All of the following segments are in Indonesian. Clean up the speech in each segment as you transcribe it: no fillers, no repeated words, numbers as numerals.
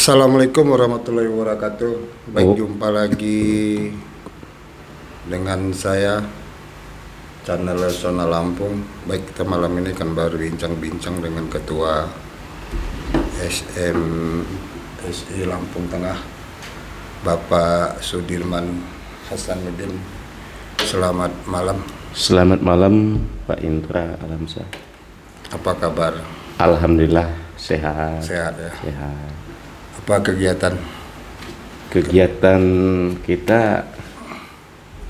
Assalamualaikum warahmatullahi wabarakatuh. Baik, Oh, jumpa lagi dengan saya channel Sona Lampung. Baik, kita malam ini kan baru bincang-bincang dengan Ketua SMSI Lampung Tengah, Bapak Sudirman Hasanuddin. Selamat malam. selamat malam Pak Indra Alamsyah. Apa kabar? Alhamdulillah sehat. Sehat ya. Sehat. Apa kegiatan? Kegiatan kita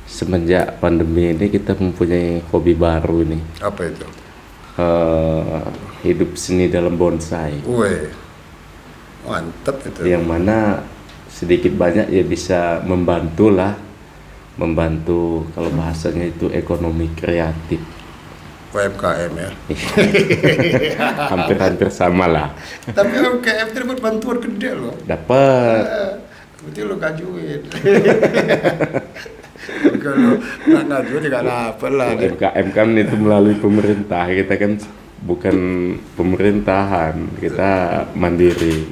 semenjak pandemi ini kita mempunyai hobi baru nih. Apa itu? Hidup seni dalam bonsai. Weh, mantap itu. Yang mana sedikit banyak ya bisa membantu kalau bahasanya itu ekonomi kreatif. UMKM ya. Hampir-hampir sama lah. Tapi UMKM itu dapat bantuan gede loh. Dapat. Berarti lo ngajuin. Kalau nggak ngajuin juga dapat lah. UMKM kan itu melalui pemerintah, kita kan bukan pemerintahan, kita mandiri.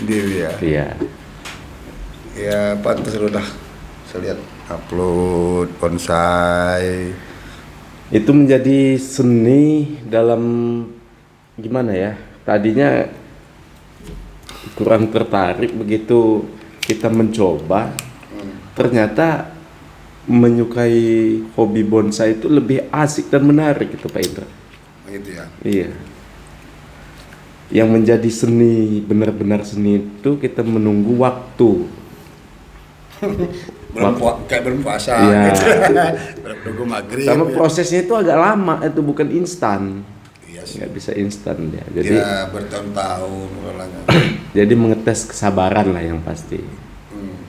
Diri ya. Iya. Ya pantas lo dah. Saya lihat upload bonsai. Itu menjadi seni dalam gimana ya? Tadinya kurang tertarik, begitu kita mencoba, ternyata menyukai hobi bonsai itu lebih asik dan menarik itu Pak Indra. Begitu ya. Iya. Yang menjadi seni, benar-benar seni itu kita menunggu waktu. Kayak berpuasa Iya. gitu. Menunggu maghrib. Sama ya. prosesnya itu agak lama, itu bukan instan. Iya sih. Nggak bisa instan ya. Jadi Ya bertahun-tahun orangnya. jadi mengetes kesabaran lah yang pasti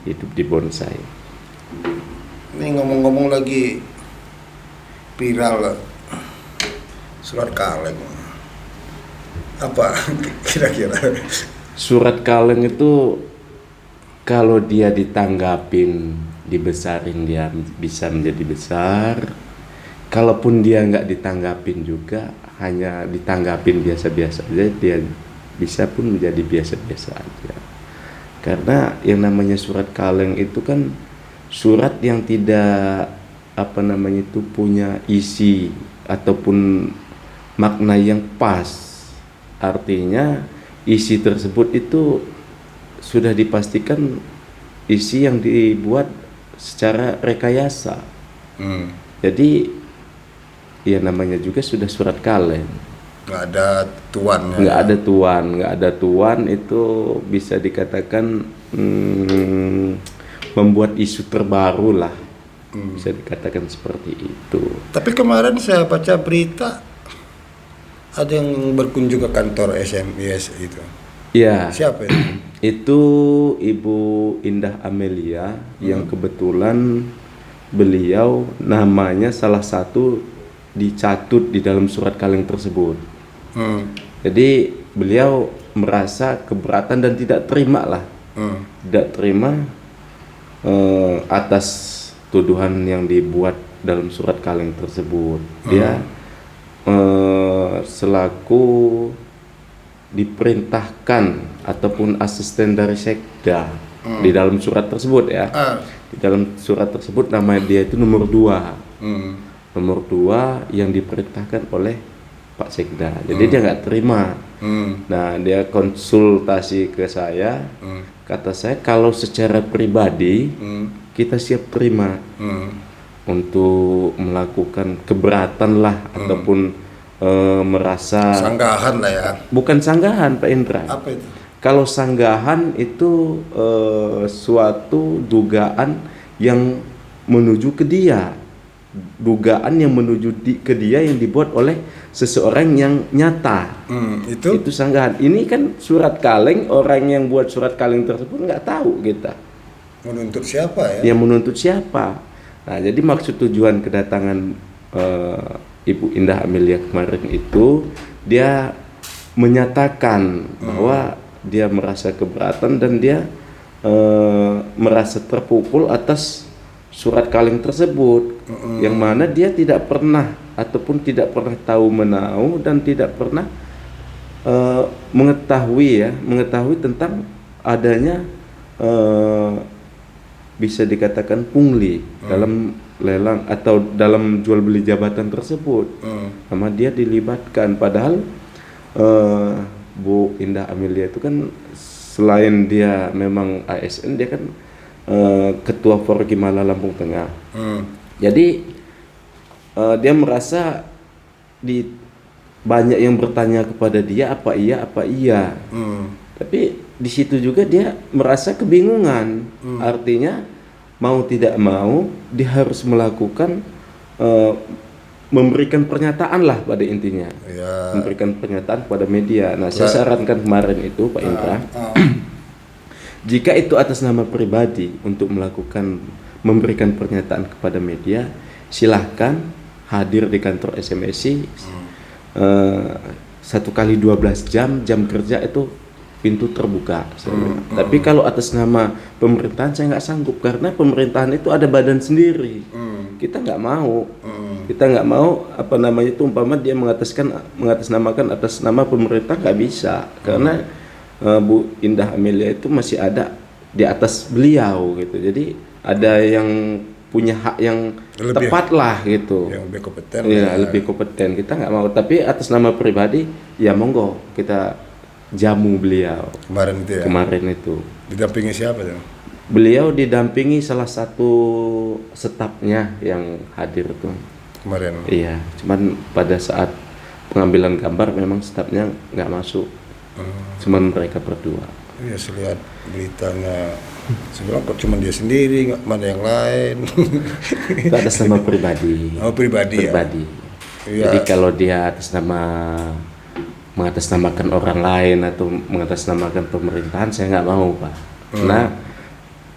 hidup di bonsai. Ini ngomong-ngomong lagi viral surat kaleng. Apa kira-kira? Surat kaleng itu kalau dia ditanggapin, dibesarin, dia bisa menjadi besar. Kalaupun dia nggak ditanggapin juga, hanya ditanggapin biasa-biasa aja, dia bisa pun menjadi biasa-biasa aja. Karena yang namanya surat kaleng itu kan surat yang tidak punya isi ataupun makna yang pas. Artinya isi tersebut itu sudah dipastikan isi yang dibuat secara rekayasa. Jadi ya namanya juga sudah surat kaleng. Nggak ada tuan ya. Nggak ada tuan itu bisa dikatakan membuat isu terbaru lah. Bisa dikatakan seperti itu. Tapi kemarin saya baca berita ada yang berkunjung ke kantor SMIS itu. Ya, Siapa itu? itu Ibu Indah Amelia yang kebetulan beliau namanya salah satu dicatut di dalam surat kaleng tersebut. Jadi beliau merasa keberatan dan tidak terima lah, tidak terima atas tuduhan yang dibuat dalam surat kaleng tersebut. Dia selaku diperintahkan ataupun asisten dari sekda di dalam surat tersebut ya. Di dalam surat tersebut nama dia itu nomor 2. Nomor 2 yang diperintahkan oleh Pak Sekda. Jadi dia nggak terima. Nah, dia konsultasi ke saya. Kata saya kalau secara pribadi kita siap terima untuk melakukan keberatan lah ataupun merasa Sanggahan lah ya. bukan sanggahan Pak Indra. Apa itu? Kalau sanggahan itu suatu dugaan yang menuju ke dia. Dugaan yang menuju ke dia yang dibuat oleh seseorang yang nyata. Itu sanggahan. Ini kan surat kaleng, orang yang buat surat kaleng tersebut nggak tahu kita. Menuntut siapa ya? Yang menuntut siapa. Nah, jadi maksud tujuan kedatangan Ibu Indah Amelia kemarin itu dia menyatakan bahwa dia merasa keberatan dan dia merasa terpukul atas surat kaleng tersebut, yang mana dia tidak pernah ataupun tidak pernah tahu menau dan tidak pernah mengetahui tentang adanya bisa dikatakan pungli dalam lelang atau dalam jual beli jabatan tersebut. Sama dia dilibatkan, padahal Bu Indah Amelia itu kan selain dia memang ASN, dia kan ketua Forkimala Lampung Tengah. Jadi dia merasa banyak yang bertanya kepada dia apa iya. Tapi di situ juga dia merasa kebingungan. Artinya mau tidak mau dia harus melakukan memberikan pernyataan lah pada intinya. Memberikan pernyataan kepada media. Nah, saya sarankan kemarin itu Pak Indra, jika itu atas nama pribadi untuk memberikan pernyataan kepada media, silahkan hadir di kantor SMSI 1 kali 12 jam kerja itu pintu terbuka. Tapi kalau atas nama pemerintahan saya nggak sanggup, karena pemerintahan itu ada badan sendiri. Kita nggak mau, apa namanya itu, umpama dia mengatasnamakan atas nama pemerintah, nggak bisa, karena Bu Indah Amelia itu masih ada di atas beliau gitu. Jadi ada yang punya hak yang tepat lah gitu, yang lebih kompeten. Lebih kompeten. Kita nggak mau, tapi atas nama pribadi ya monggo kita jamu beliau kemarin itu. Didampingi siapa tuh? Beliau didampingi salah satu stafnya yang hadir tuh kemarin. Iya, cuman pada saat pengambilan gambar memang stafnya nggak masuk. Cuman mereka berdua. Iya, saya lihat beritanya. Sebenarnya kok cuma dia sendiri, nggak mana yang lain. Itu atas nama pribadi. Pribadi. Ya. Jadi kalau dia mengatasnamakan orang lain atau mengatasnamakan pemerintahan, saya nggak mau, Pak. Karena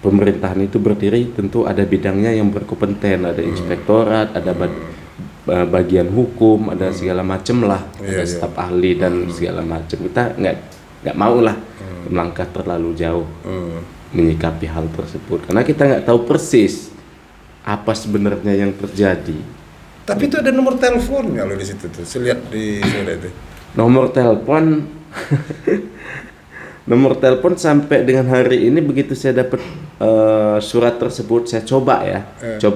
pemerintahan itu berdiri tentu ada bidangnya yang berkompeten, ada inspektorat, ada bagian hukum, ada segala macam lah, ada staf ahli dan segala macam. Kita nggak mau lah melangkah terlalu jauh menyikapi hal tersebut, karena kita nggak tahu persis apa sebenarnya yang terjadi. Tapi itu ada nomor teleponnya loh di situ tuh. Saya lihat di surat itu. Nomor telepon sampai dengan hari ini, begitu saya dapat surat tersebut, saya coba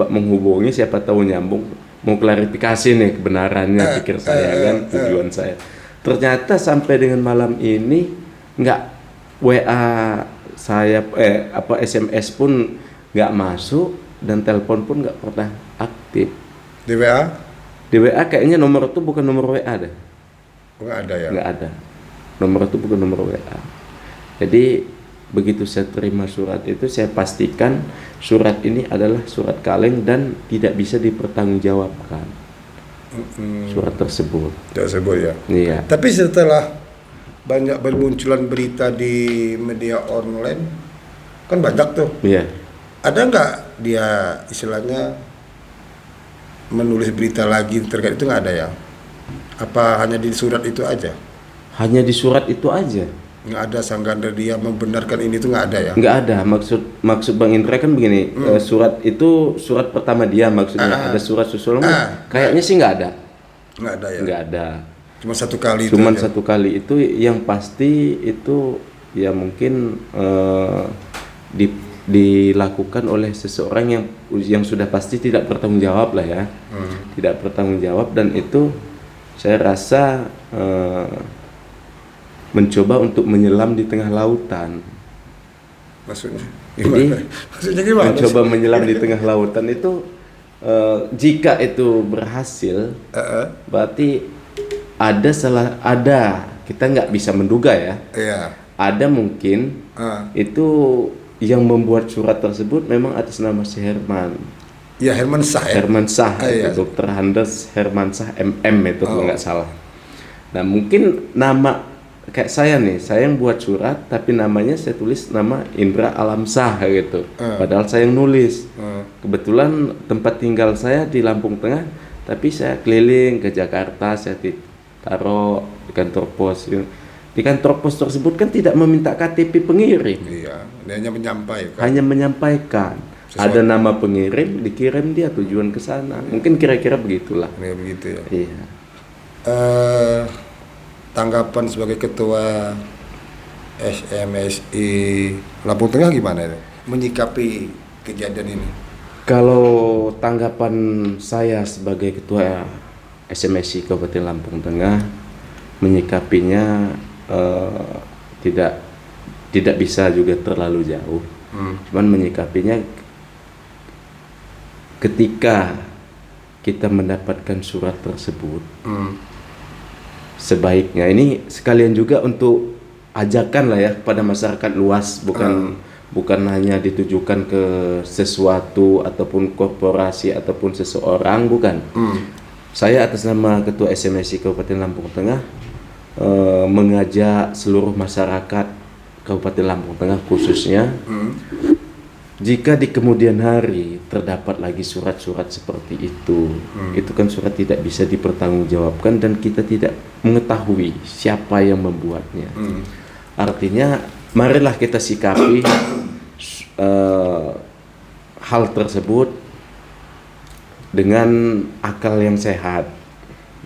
menghubungi, siapa tahu nyambung, mau klarifikasi nih kebenarannya, pikir saya kan, tujuan saya. Ternyata sampai dengan malam ini nggak, WA saya SMS pun nggak masuk dan telepon pun nggak pernah aktif. Di WA? Di WA kayaknya nomor itu bukan nomor WA deh. Nggak ada ya? Nggak ada. Nomor itu bukan nomor WA. Jadi begitu saya terima surat itu, saya pastikan surat ini adalah surat kaleng dan tidak bisa dipertanggungjawabkan. Surat tersebut. Ya. Iya. Tapi setelah banyak bermunculan berita di media online, kan banyak tuh. Iya. Ada nggak dia istilahnya menulis berita lagi terkait itu, nggak ada ya? Apa hanya di surat itu aja? Hanya di surat itu aja. Nggak ada sanggahan dari dia membenarkan ini, itu nggak ada ya? Nggak ada. Maksud Bang Indra kan begini, surat itu surat pertama dia maksudnya. Ada surat susulan, kayaknya sih nggak ada. Nggak ada ya? Nggak ada. Cuma satu kali. Cuman satu kali itu yang pasti itu ya mungkin dilakukan oleh seseorang yang sudah pasti tidak bertanggung jawab lah ya. Tidak bertanggung jawab, dan itu saya rasa mencoba untuk menyelam di tengah lautan. Maksudnya gimana? Mencoba menyelam di tengah lautan itu jika itu berhasil, berarti ada kita nggak bisa menduga ya. Ada mungkin itu yang membuat surat tersebut memang atas nama si Herman. Ya, Herman Shah. Herman Shah, Dr. Handes Herman Shah MM itu kalau nggak salah. Nah mungkin nama kayak saya nih, saya yang buat surat tapi namanya saya tulis nama Indra Alamsyah gitu. Padahal saya yang nulis. Kebetulan tempat tinggal saya di Lampung Tengah, tapi saya keliling ke Jakarta, saya taruh di kantor pos. Di kantor pos tersebut kan tidak meminta KTP pengirim. Iya, dia hanya menyampaikan. Hanya menyampaikan. Ada nama pengirim, dikirim dia tujuan ke sana. Mungkin kira-kira begitulah. Ya, begitu ya. Iya. Tanggapan sebagai ketua SMSI Lampung Tengah gimana ini? Menyikapi kejadian ini? Kalau tanggapan saya sebagai ketua SMSI Kabupaten Lampung Tengah menyikapinya tidak bisa juga terlalu jauh. Cuman menyikapinya ketika kita mendapatkan surat tersebut, sebaiknya ini sekalian juga untuk ajakan lah ya kepada masyarakat luas, bukan hanya ditujukan ke sesuatu ataupun korporasi ataupun seseorang, bukan. Saya atas nama Ketua SMSI Kabupaten Lampung Tengah mengajak seluruh masyarakat Kabupaten Lampung Tengah khususnya, jika di kemudian hari terdapat lagi surat-surat seperti itu kan surat tidak bisa dipertanggungjawabkan dan kita tidak mengetahui siapa yang membuatnya. Artinya marilah kita sikapi hal tersebut dengan akal yang sehat.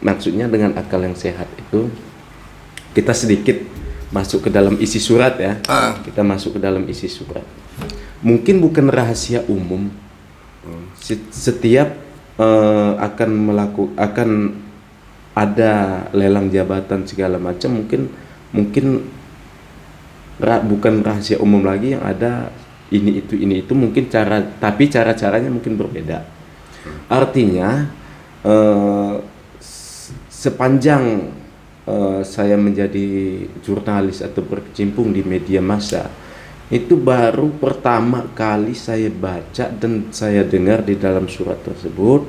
Maksudnya dengan akal yang sehat itu kita sedikit masuk ke dalam isi surat ya. Kita masuk ke dalam isi surat. Mungkin bukan rahasia umum. Setiap akan ada lelang jabatan segala macam, mungkin bukan rahasia umum lagi, yang ada ini itu mungkin tapi cara-caranya mungkin berbeda. Artinya sepanjang saya menjadi jurnalis atau berkecimpung di media massa, itu baru pertama kali saya baca dan saya dengar di dalam surat tersebut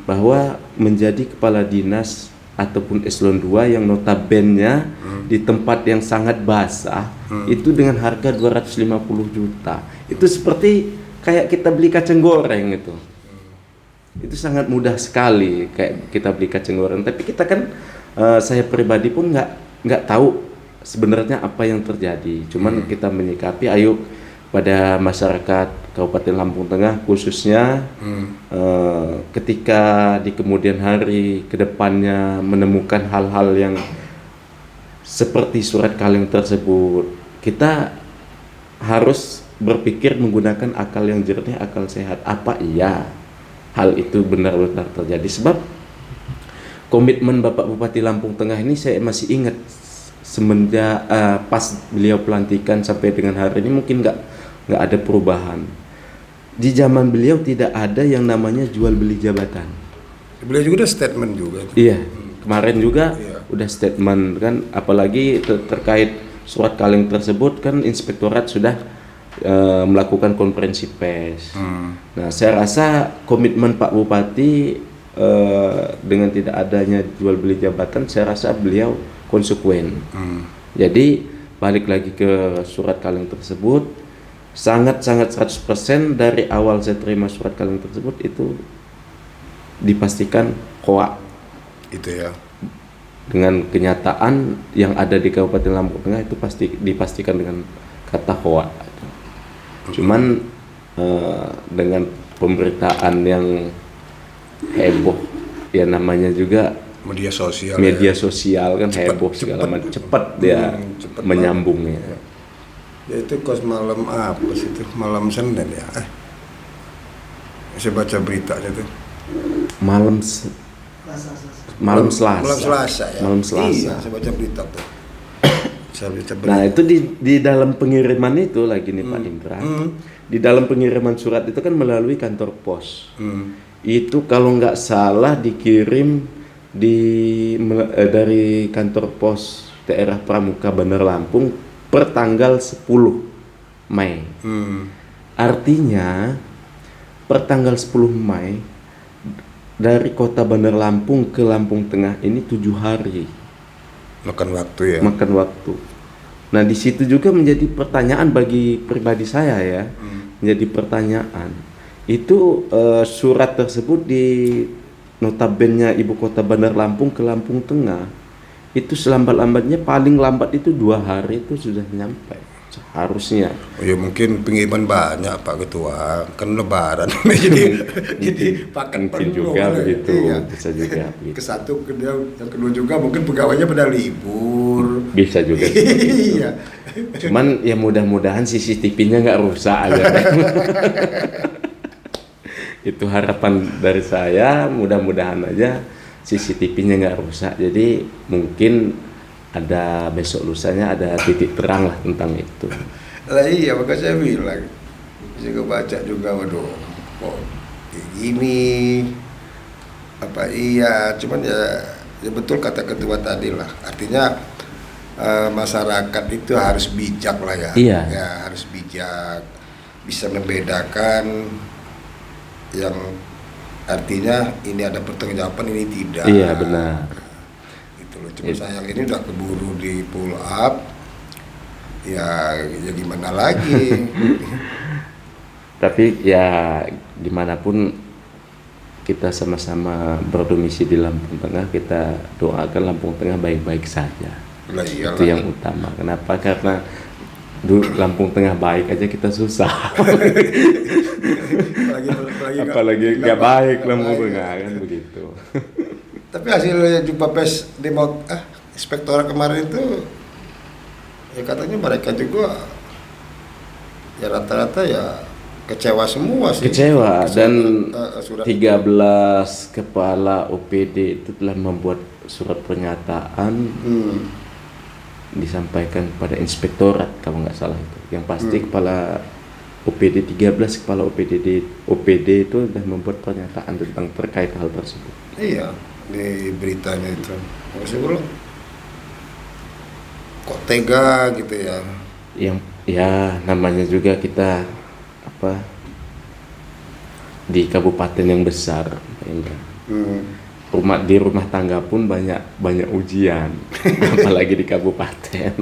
bahwa menjadi kepala dinas ataupun eselon 2 yang notabene di tempat yang sangat basah itu dengan harga 250 juta. Itu seperti kayak kita beli kacang goreng itu. Itu sangat mudah sekali kayak kita beli kacang goreng, tapi kita kan saya pribadi pun nggak tahu sebenarnya apa yang terjadi. Cuman kita menyikapi, ayo pada masyarakat Kabupaten Lampung Tengah khususnya ketika di kemudian hari ke depannya menemukan hal-hal yang seperti surat kaleng tersebut, kita harus berpikir menggunakan akal yang jernih, akal sehat. Apa iya hal itu benar-benar terjadi? Sebab komitmen Bapak Bupati Lampung Tengah ini saya masih ingat semenjak pas beliau pelantikan sampai dengan hari ini mungkin nggak ada perubahan. Di zaman beliau tidak ada yang namanya jual beli jabatan. Beliau juga udah statement juga. Iya, kemarin juga udah statement kan, apalagi terkait surat kaleng tersebut kan Inspektorat sudah melakukan konferensi pers. Nah, saya rasa komitmen Pak Bupati dengan tidak adanya jual beli jabatan, saya rasa beliau konsekuen. Jadi balik lagi ke surat kaleng tersebut, sangat 100% dari awal saya terima surat kaleng tersebut itu dipastikan hoak. Itu ya. Dengan kenyataan yang ada di Kabupaten Lampung Tengah itu pasti dipastikan dengan kata hoak. Cuman dengan pemberitaan yang heboh, ya namanya juga media sosial kan heboh segala macam, cepat dia menyambungnya. Ya itu kos malam apa sih itu? Malam Senin ya. Saya baca beritanya tuh. Malam Selasa. Ya. Malam Selasa. Iya, saya baca berita tuh. Nah, itu di dalam pengiriman itu lagi nih Pak Indra. Di dalam pengiriman surat itu kan melalui kantor pos. Itu kalau nggak salah dikirim dari kantor pos daerah Pramuka Bandar Lampung per tanggal 10 Mei. Artinya per tanggal 10 Mei dari kota Bandar Lampung ke Lampung Tengah ini 7 hari. Makan waktu ya. Makan waktu. Nah, di situ juga menjadi pertanyaan bagi pribadi saya ya. Menjadi pertanyaan. Itu surat tersebut di notabene ibu kota Bandar Lampung ke Lampung Tengah itu selambat-lambatnya paling lambat itu 2 hari itu sudah nyampe. seharusnya. Ya mungkin pengiriman banyak Pak Ketua, kan Lebaran jadi paket Mungkin penuh. juga begitu, Iya. bisa juga begitu. Ke satu, yang kedua juga mungkin pegawainya pada libur. Bisa juga seperti itu. Iya. Cuman ya mudah-mudahan CCTV-nya nggak rusak aja. Itu harapan dari saya, mudah-mudahan aja CCTV-nya nggak rusak. Jadi mungkin ada besok lusanya ada titik terang lah tentang itu. Lah iya, maka saya bilang, saya baca juga, waduh, kok kayak gini, apa iya, cuman ya betul kata ketua tadi lah, artinya masyarakat itu harus bijak lah ya, Iya. ya harus bijak, bisa membedakan yang artinya ini ada pertanggungjawaban, ini tidak. Iya, benar. Gitu loh. Cuma sayang ini udah keburu di pull up, ya gimana lagi. Tapi ya dimanapun kita sama-sama berdomisili di Lampung Tengah, kita doakan Lampung Tengah baik-baik saja. Lah iyalah. Itu yang utama. Kenapa? Karena Lampung Tengah baik aja kita susah. Apalagi nggak baik Lampung Tengah, kan begitu. Tapi hasil jumpa pers inspektorat kemarin itu, ya katanya mereka juga ya rata-rata ya kecewa semua sih. Kecewa, dan surat 13 kepala OPD itu telah membuat surat pernyataan disampaikan kepada inspektorat kalau nggak salah itu. Yang pasti kepala OPD 13 kepala OPD itu sudah membuat pernyataan tentang terkait hal tersebut. Iya, di beritanya itu. Maksudnya bro, kok tega gitu ya. Yang ya namanya juga kita di kabupaten yang besar, Pak Indra. Di rumah tangga pun banyak ujian, apalagi di kabupaten.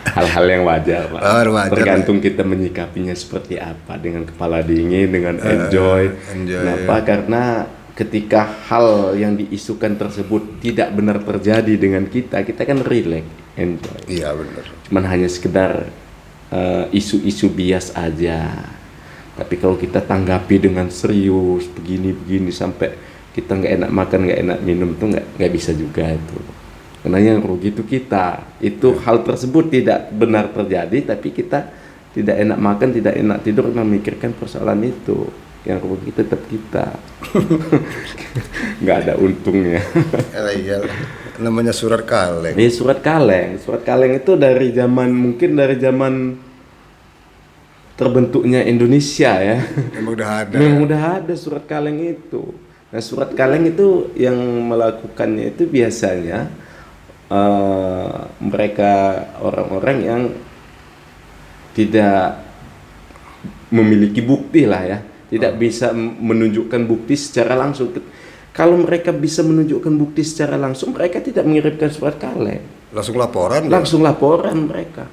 Hal-hal yang wajar, Pak. Wajar. Tergantung kita menyikapinya seperti apa, dengan kepala dingin, dengan enjoy. Kenapa? Karena ketika hal yang diisukan tersebut tidak benar terjadi dengan kita kan relax, enjoy. Iya benar. Cuman hanya sekedar isu-isu bias aja. Tapi kalau kita tanggapi dengan serius begini sampai kita nggak enak makan, nggak enak minum, tuh nggak bisa juga itu. Karena yang rugi itu kita. Itu hal tersebut tidak benar terjadi, tapi kita tidak enak makan, tidak enak tidur, memikirkan persoalan itu. Yang rugi tetap kita. Nggak ada untungnya. Iya, namanya surat kaleng. Ini surat kaleng. Surat kaleng itu dari zaman terbentuknya Indonesia ya. Memang udah ada surat kaleng itu. Nah, surat kaleng itu yang melakukannya itu biasanya mereka orang-orang yang tidak memiliki bukti lah ya, tidak bisa menunjukkan bukti secara langsung. Kalau mereka bisa menunjukkan bukti secara langsung, mereka tidak mengirimkan surat kaleng. Langsung laporan. Langsung laporan mereka.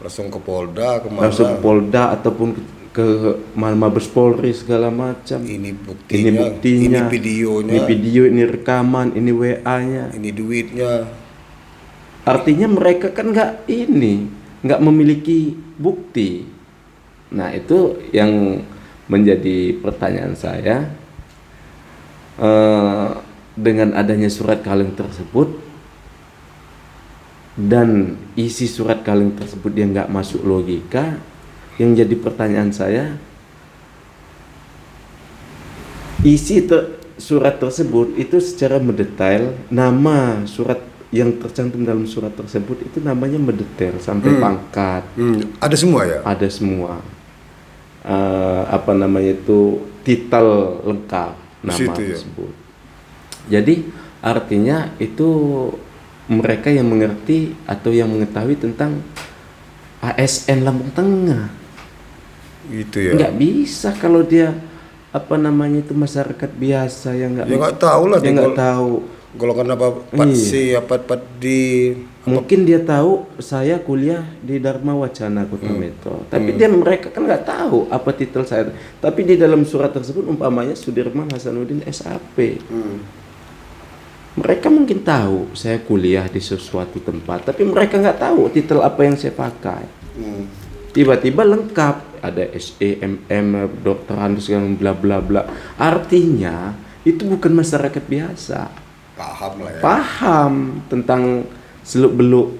Langsung ke Polda, kemana? Langsung ke Polda ataupun ke Mabes Polri segala macam. Ini buktinya, ini videonya, ini video, ini rekaman, ini WA-nya, ini duitnya. Artinya mereka kan nggak memiliki bukti. Nah, itu yang menjadi pertanyaan saya. Dengan adanya surat kaleng tersebut dan isi surat kaleng tersebut yang nggak masuk logika, yang jadi pertanyaan saya, isi surat tersebut itu secara mendetail, nama surat yang tercantum dalam surat tersebut itu namanya mendetail sampai pangkat. Ada semua ya? Ada semua. Titel lengkap nama tersebut. Ya? Jadi artinya itu mereka yang mengerti atau yang mengetahui tentang ASN Lampung Tengah. Gitu ya. Nggak bisa kalau dia masyarakat biasa yang nggak tahu lah. Dia nggak tahu golongan apa, Pat C, apa di. Mungkin dia tahu saya kuliah di Dharma Wacana Kota Metro, tapi mereka kan nggak tahu apa titel saya. Tapi di dalam surat tersebut umpamanya Sudirman Hasanuddin SAP. Mereka mungkin tahu saya kuliah di sesuatu tempat, tapi mereka nggak tahu titel apa yang saya pakai. Tiba-tiba lengkap, ada SEMM, Dr. Andus yang bla bla bla. Artinya itu bukan masyarakat biasa. Paham lah ya. Paham tentang seluk-beluk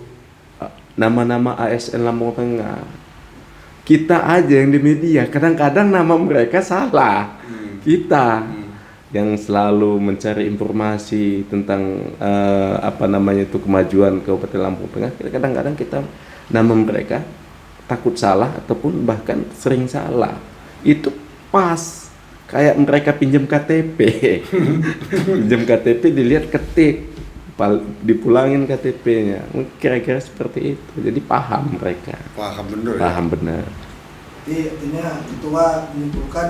nama-nama ASN Lampung Tengah. Kita aja yang di media kadang-kadang nama mereka salah. Kita yang selalu mencari informasi tentang kemajuan Kabupaten Lampung Tengah, kadang-kadang kita nama mereka takut salah ataupun bahkan sering salah. Itu pas kayak mereka pinjam KTP. Pinjam KTP dilihat ketik, dipulangin KTP-nya. Kira-kira seperti itu. Jadi paham mereka. Paham benar. Paham benar. Jadi artinya ketua menyimpulkan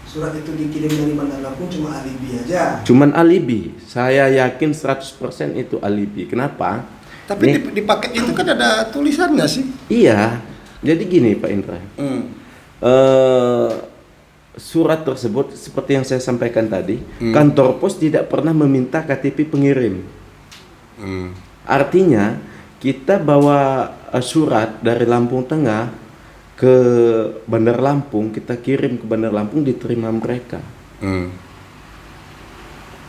surat itu dikirim dari Bandar Lampung cuma alibi aja. Cuman alibi. Saya yakin 100% itu alibi. Kenapa? Tapi di paket itu kan ada tulisannya sih. Iya. Jadi gini Pak Indra. Surat tersebut seperti yang saya sampaikan tadi, kantor pos tidak pernah meminta KTP pengirim. Artinya kita bawa surat dari Lampung Tengah ke Bandar Lampung, kita kirim ke Bandar Lampung, diterima mereka.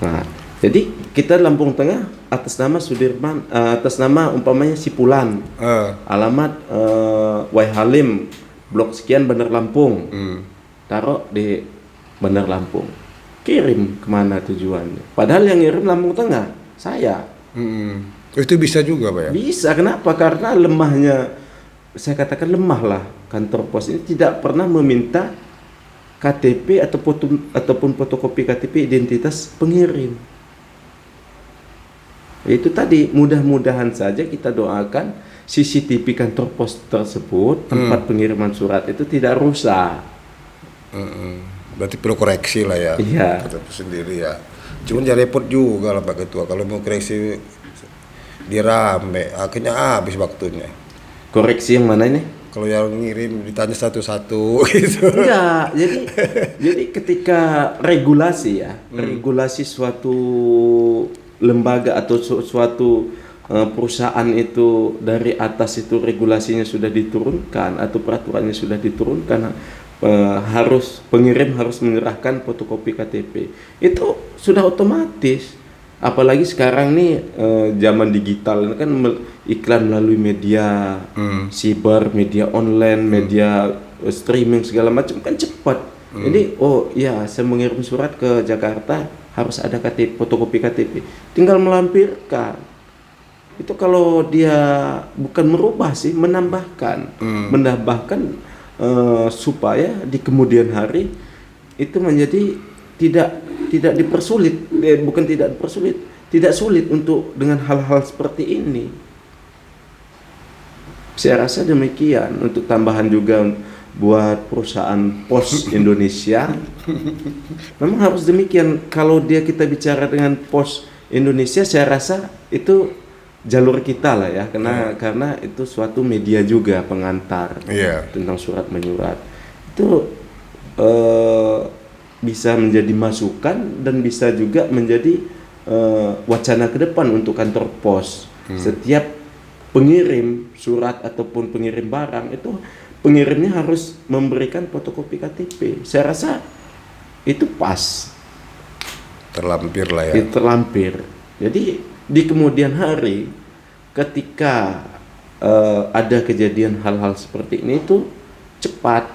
Nah, jadi kita Lampung Tengah atas nama Sudirman, atas nama umpamanya Sipulan, alamat Wai Halim, blok sekian Bandar Lampung, taruh di Bandar Lampung, kirim kemana tujuannya. Padahal yang ngirim Lampung Tengah, saya. Itu bisa juga Pak ya? Bisa, kenapa? Karena lemahnya, saya katakan lemah lah, kantor pos ini tidak pernah meminta KTP ataupun fotokopi KTP identitas pengirim. Itu tadi, mudah-mudahan saja kita doakan CCTV kantor pos tersebut, tempat pengiriman surat itu tidak rusak. Berarti perlu koreksi lah ya. Iya. Kita sendiri ya. Cuman ya repot juga lah Pak Ketua, kalau mau koreksi dia rame, akhirnya habis waktunya. Koreksi yang mana ini? Kalau yang ngirim ditanya satu-satu gitu. Enggak, jadi ketika regulasi ya, regulasi suatu lembaga atau suatu perusahaan itu dari atas itu regulasinya sudah diturunkan atau peraturannya sudah diturunkan, harus pengirim harus menyerahkan fotokopi KTP. Itu sudah otomatis. Apalagi sekarang nih zaman digital ini kan iklan melalui media siber, media online, media streaming segala macam kan cepat. Jadi oh ya, saya mengirim surat ke Jakarta harus ada KTP, fotokopi KTP. Tinggal melampirkan. Itu kalau dia bukan merubah sih, menambahkan, supaya di kemudian hari itu menjadi tidak dipersulit, bukan tidak dipersulit, tidak sulit untuk dengan hal-hal seperti ini. Saya rasa demikian. Untuk tambahan juga buat perusahaan pos Indonesia, memang harus demikian. Kalau kita bicara dengan pos Indonesia, saya rasa itu jalur kita lah ya, karena itu suatu media juga pengantar tentang surat menyurat. Itu bisa menjadi masukan dan bisa juga menjadi wacana ke depan untuk kantor pos. Setiap pengirim surat ataupun pengirim barang itu pengirimnya harus memberikan fotokopi KTP. Saya rasa itu pas. Terlampir lah ya. Terlampir. Jadi di kemudian hari ketika ada kejadian hal-hal seperti ini itu cepat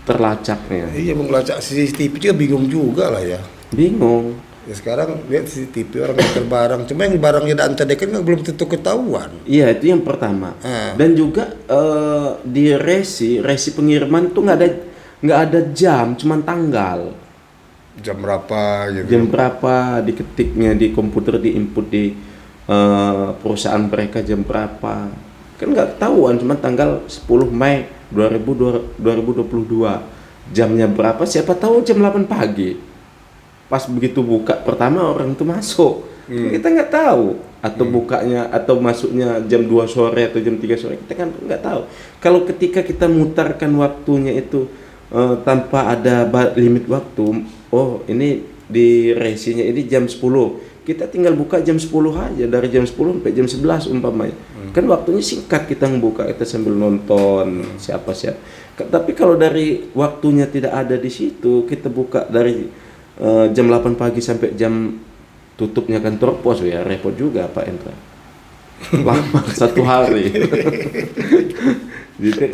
terlacaknya. Iya, melacak CCTV juga bingung juga lah ya. Bingung. Ya sekarang lihat CCTV orang nganter barang, cuma yang barangnya dan ancadekan kan belum tentu ketahuan. Iya, itu yang pertama. Dan juga di resi pengiriman tuh nggak ada jam, cuma tanggal. Jam berapa gitu. Jam berapa diketiknya di komputer, diinput di perusahaan mereka jam berapa. Kan nggak ketahuan, cuma tanggal 10 Mei 2022. Jamnya berapa? Siapa tahu jam 8 pagi. Pas begitu buka pertama orang itu masuk. Kita nggak tahu. Atau bukanya atau masuknya jam 2 sore atau jam 3 sore. Kita kan nggak tahu. Kalau ketika kita mutarkan waktunya itu tanpa ada limit waktu, oh ini di resinya ini jam 10. Kita tinggal buka jam 10 aja, dari jam 10 sampai jam 11 umpamanya. Kan waktunya singkat kita ngebuka, kita sambil nonton siapa-siapa. Tapi kalau dari waktunya tidak ada di situ, kita buka dari jam 8 pagi sampai jam tutupnya kantor pos, ya repot juga Pak Endra. Lama 1 hari.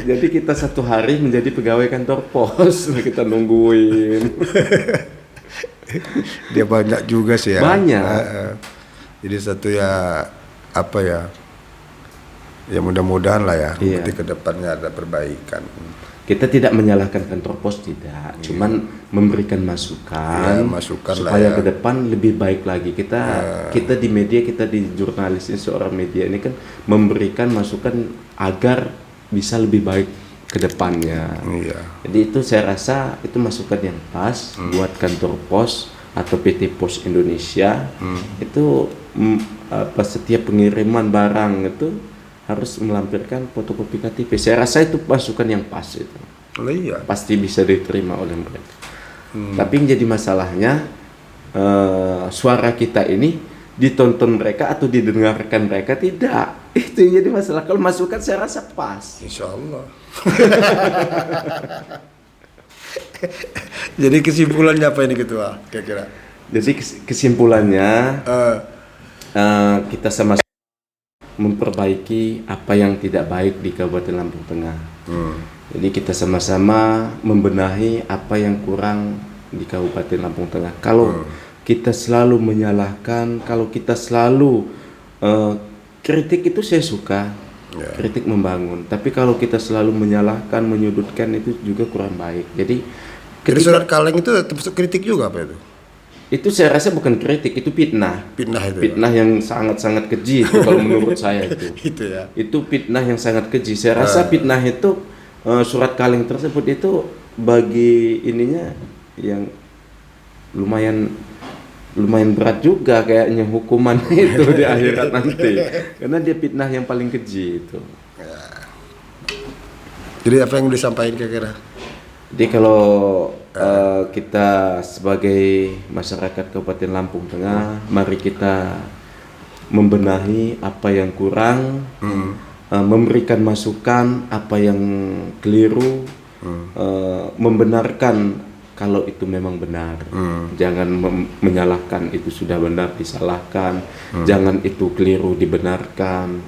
Jadi kita 1 hari menjadi pegawai kantor pos, kita nungguin. Dia banyak juga sih ya. Banyak. Jadi satu ya apa ya? Ya mudah-mudahan lah ya. Iya. Nanti ke depannya ada perbaikan. Kita tidak menyalahkan kantor pos, tidak, cuman memberikan masukan, masukan supaya lah ya. ke depan lebih baik lagi. Kita di media, kita di jurnalis ini, seorang media ini kan memberikan masukan agar bisa lebih baik ke depannya. Iya. Jadi itu saya rasa itu masukan yang pas buat kantor pos atau PT Pos Indonesia. Itu setiap pengiriman barang itu harus melampirkan fotokopi KTP. Saya rasa itu masukan yang pas itu. Oh, iya. Pasti bisa diterima oleh mereka. Tapi yang jadi masalahnya suara kita ini ditonton mereka atau didengarkan mereka tidak. Itu yang jadi masalah. Kalau masukan saya rasa pas. Insya Allah. Jadi kesimpulannya apa ini Ketua? Kira-kira. Jadi kesimpulannya kita sama-sama memperbaiki apa yang tidak baik di Kabupaten Lampung Tengah. Jadi kita sama-sama membenahi apa yang kurang di Kabupaten Lampung Tengah. Kalau kita selalu menyalahkan, kalau kita selalu kritik itu saya suka, kritik membangun. Tapi kalau kita selalu menyalahkan, menyudutkan itu juga kurang baik. Jadi surat kaleng itu termasuk kritik juga apa itu? Itu saya rasa bukan kritik, itu fitnah. Fitnah itu. Fitnah yang sangat-sangat keji itu kalau menurut saya itu. Itu ya. Itu fitnah yang sangat keji. Saya rasa fitnah itu surat kaleng tersebut itu bagi ininya yang lumayan berat juga kayaknya hukuman itu di akhirat nanti. Karena dia fitnah yang paling keji itu. Jadi apa yang disampaikan kira-kira? Jadi kalau kita sebagai masyarakat Kabupaten Lampung Tengah, mari kita membenahi apa yang kurang, memberikan masukan apa yang keliru, membenarkan kalau itu memang benar. Jangan menyalahkan itu sudah benar disalahkan, jangan itu keliru dibenarkan.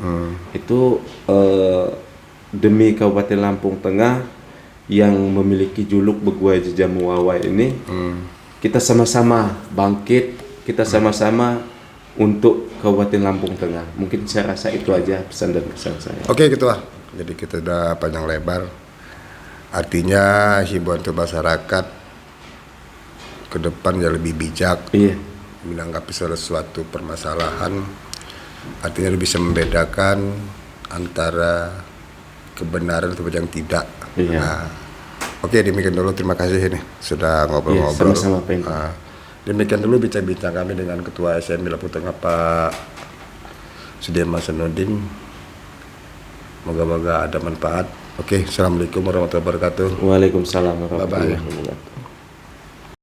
Itu demi Kabupaten Lampung Tengah yang memiliki juluk Beguai Jejamu Wawai ini, kita sama-sama bangkit, kita sama-sama untuk Kabupaten Lampung Tengah. Mungkin saya rasa itu aja pesan dan kesan saya. Oke Ketua, jadi kita udah panjang lebar. Artinya himbauan untuk masyarakat ke depan ya lebih bijak, menanggapi sesuatu permasalahan. Artinya bisa membedakan antara kebenaran atau yang tidak. Oke, demikian dulu. Terima kasih ini sudah ngobrol-ngobrol. Sama-sama, Pak. Demikian dulu bincang-bincang kami dengan Ketua SMI Lampung Tengah Pak Sudirman Senudin. Moga-moga ada manfaat. Oke, assalamualaikum warahmatullahi wabarakatuh. Waalaikumsalam warahmatullahi wabarakatuh.